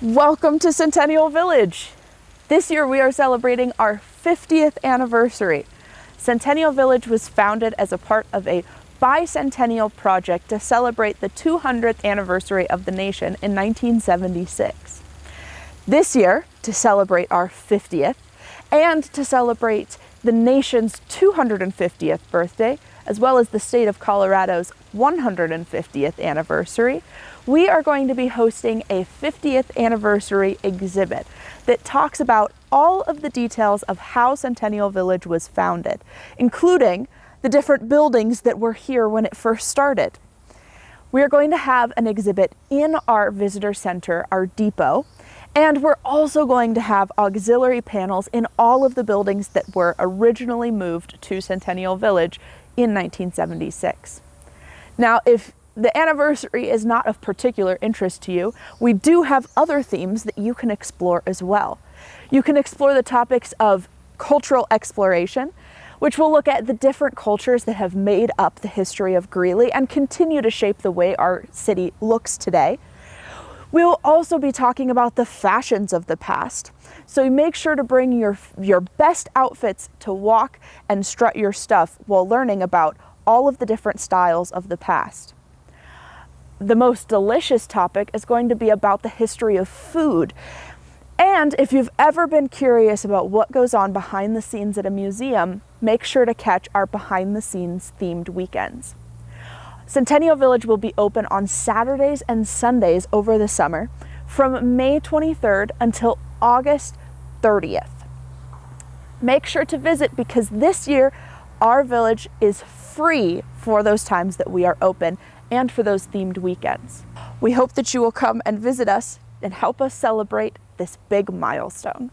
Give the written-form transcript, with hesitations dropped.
Welcome to Centennial Village. This year we are celebrating our 50th anniversary. Centennial Village was founded as a part of a bicentennial project to celebrate the 200th anniversary of the nation in 1976. This year, to celebrate our 50th and to celebrate the nation's 250th birthday, as well as the state of Colorado's 150th anniversary, we are going to be hosting a 50th anniversary exhibit that talks about all of the details of how Centennial Village was founded, including the different buildings that were here when it first started. We are going to have an exhibit in our visitor center, our depot, and we're also going to have auxiliary panels in all of the buildings that were originally moved to Centennial Village in 1976. Now, if the anniversary is not of particular interest to you, we do have other themes that you can explore as well. You can explore the topics of cultural exploration, which will look at the different cultures that have made up the history of Greeley and continue to shape the way our city looks today. We will also be talking about the fashions of the past. So make sure to bring your best outfits to walk and strut your stuff while learning about all of the different styles of the past. The most delicious topic is going to be about the history of food. And if you've ever been curious about what goes on behind the scenes at a museum, make sure to catch our behind the scenes themed weekends. Centennial Village will be open on Saturdays and Sundays over the summer from May 23rd until August 30th. Make sure to visit because this year our village is free for those times that we are open and for those themed weekends. We hope that you will come and visit us and help us celebrate this big milestone.